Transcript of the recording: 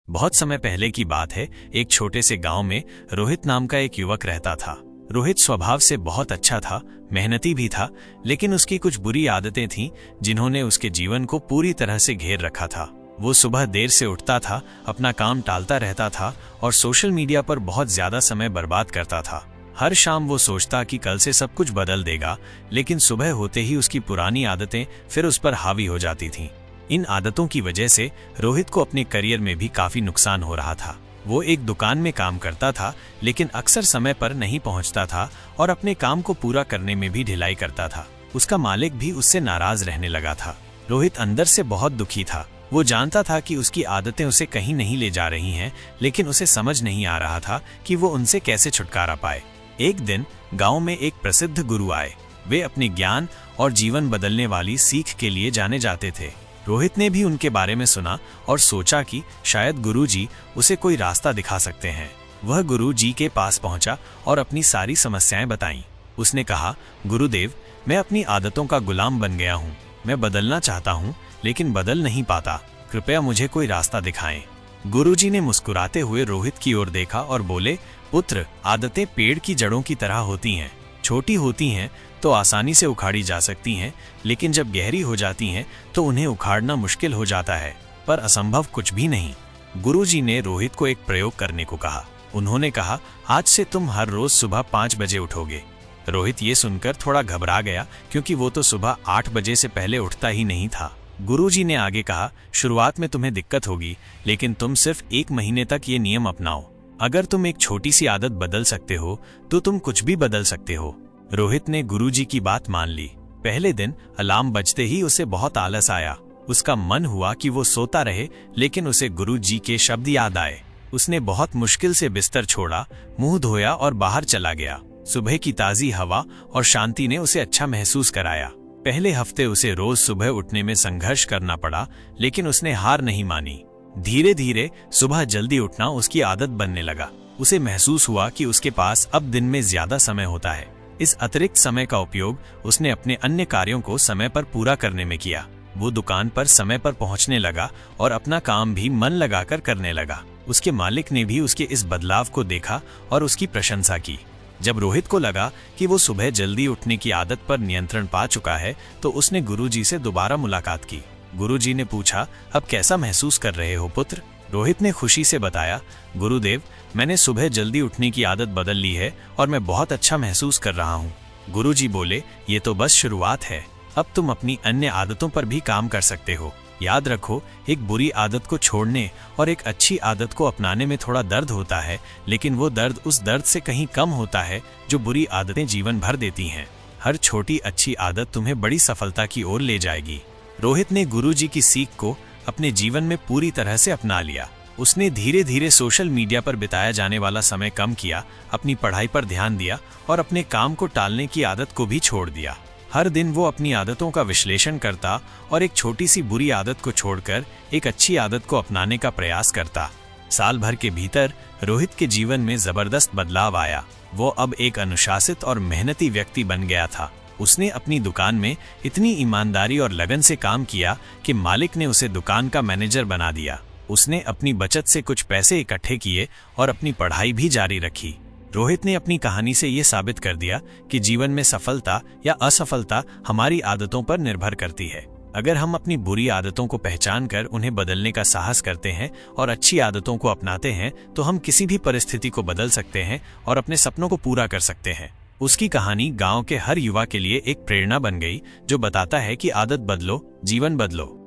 बहुत समय पहले की बात है। एक छोटे से गांव में रोहित नाम का एक युवक रहता था। रोहित स्वभाव से बहुत अच्छा था, मेहनती भी था, लेकिन उसकी कुछ बुरी आदतें थीं जिन्होंने उसके जीवन को पूरी तरह से घेर रखा था। वो सुबह देर से उठता था, अपना काम टालता रहता था और सोशल मीडिया पर बहुत ज्यादा समय बर्बाद करता था। हर शाम वो सोचता कि कल से सब कुछ बदल देगा, लेकिन सुबह होते ही उसकी पुरानी आदतें फिर उस पर हावी हो जाती थीं। इन आदतों की वजह से रोहित को अपने करियर में भी काफी नुकसान हो रहा था। वो एक दुकान में काम करता था, लेकिन अक्सर समय पर नहीं पहुंचता था और अपने काम को पूरा करने में भी ढिलाई करता था। उसका मालिक भी उससे नाराज रहने लगा था। रोहित अंदर से बहुत दुखी था। वो जानता था कि उसकी आदतें उसे कहीं नहीं ले जा रही हैं, लेकिन उसे समझ नहीं आ रहा था कि वो उनसे कैसे छुटकारा पाए। एक दिन गांव में एक प्रसिद्ध गुरु आए। वे अपने ज्ञान और जीवन बदलने वाली सीख के लिए जाने जाते थे। रोहित ने भी उनके बारे में सुना और सोचा कि शायद गुरुजी उसे कोई रास्ता दिखा सकते हैं। वह गुरुजी के पास पहुंचा और अपनी सारी समस्याएं बताईं। उसने कहा, गुरुदेव, मैं अपनी आदतों का गुलाम बन गया हूं। मैं बदलना चाहता हूं, लेकिन बदल नहीं पाता। कृपया मुझे कोई रास्ता दिखाएं। गुरुजी ने मुस्कुराते हुए रोहित की ओर देखा और बोले, पुत्र, आदतें पेड़ की जड़ों की तरह होती हैं। छोटी होती हैं तो आसानी से उखाड़ी जा सकती हैं, लेकिन जब गहरी हो जाती हैं तो उन्हें उखाड़ना मुश्किल हो जाता है, पर असंभव कुछ भी नहीं। गुरुजी ने रोहित को एक प्रयोग करने को कहा। उन्होंने कहा, आज से तुम हर रोज सुबह 5 बजे उठोगे। रोहित ये सुनकर थोड़ा घबरा गया, क्योंकि वो तो सुबह 8 बजे से पहले उठता ही नहीं था। गुरुजी ने आगे कहा, शुरुआत में तुम्हें दिक्कत होगी, लेकिन तुम सिर्फ 1 महीने तक ये नियम अपनाओ। अगर तुम एक छोटी सी आदत बदल सकते हो तो तुम कुछ भी बदल सकते हो। रोहित ने गुरुजी की बात मान ली। पहले दिन अलार्म बजते ही उसे बहुत आलस आया। उसका मन हुआ कि वो सोता रहे, लेकिन उसे गुरुजी के शब्द याद आए। उसने बहुत मुश्किल से बिस्तर छोड़ा, मुंह धोया और बाहर चला गया। सुबह की ताजी हवा और शांति ने उसे अच्छा महसूस कराया। पहले हफ्ते उसे रोज सुबह उठने में संघर्ष करना पड़ा, लेकिन उसने हार नहीं मानी। धीरे धीरे सुबह जल्दी उठना उसकी आदत बनने लगा। उसे महसूस हुआ कि उसके पास अब दिन में ज्यादा समय होता है। इस अतिरिक्त समय का उपयोग उसने अपने अन्य कार्यों को समय पर पूरा करने में किया। वो दुकान पर समय पर पहुंचने लगा और अपना काम भी मन लगाकर करने लगा। उसके मालिक ने भी उसके इस बदलाव को देखा और उसकी प्रशंसा की। जब रोहित को लगा कि वो सुबह जल्दी उठने की आदत पर नियंत्रण पा चुका है, तो उसने गुरुजी से दोबारा मुलाकात की। गुरुजी ने पूछा, अब कैसा महसूस कर रहे हो पुत्र? रोहित ने खुशी से बताया, गुरुदेव, मैंने सुबह जल्दी उठने की आदत बदल ली है और मैं बहुत अच्छा महसूस कर रहा हूँ। गुरुजी बोले, ये तो बस शुरुआत है। अब तुम अपनी अन्य आदतों पर भी काम कर सकते हो। याद रखो, एक बुरी आदत को छोड़ने और एक अच्छी आदत को अपनाने में थोड़ा दर्द होता है, लेकिन वो दर्द उस दर्द से कहीं कम होता है जो बुरी आदतें जीवन भर देती हैं। हर छोटी अच्छी आदत तुम्हें बड़ी सफलता की ओर ले जाएगी। रोहित ने गुरुजी की सीख को अपने जीवन में पूरी तरह से अपना लिया। उसने धीरे धीरे सोशल मीडिया पर बिताया जाने वाला समय कम किया, अपनी पढ़ाई पर ध्यान दिया और अपने काम को टालने की आदत को भी छोड़ दिया। हर दिन वो अपनी आदतों का विश्लेषण करता और एक छोटी सी बुरी आदत को छोड़कर एक अच्छी आदत को अपनाने का प्रयास करता। साल भर के भीतर रोहित के जीवन में जबरदस्त बदलाव आया। वो अब एक अनुशासित और मेहनती व्यक्ति बन गया था। उसने अपनी दुकान में इतनी ईमानदारी और लगन से काम किया कि मालिक ने उसे दुकान का मैनेजर बना दिया। उसने अपनी बचत से कुछ पैसे इकट्ठे किए और अपनी पढ़ाई भी जारी रखी। रोहित ने अपनी कहानी से ये साबित कर दिया कि जीवन में सफलता या असफलता हमारी आदतों पर निर्भर करती है। अगर हम अपनी बुरी आदतों को पहचान कर उन्हें बदलने का साहस करते हैं और अच्छी आदतों को अपनाते हैं, तो हम किसी भी परिस्थिति को बदल सकते हैं और अपने सपनों को पूरा कर सकते हैं। उसकी कहानी गांव के हर युवा के लिए एक प्रेरणा बन गई, जो बताता है कि आदत बदलो, जीवन बदलो।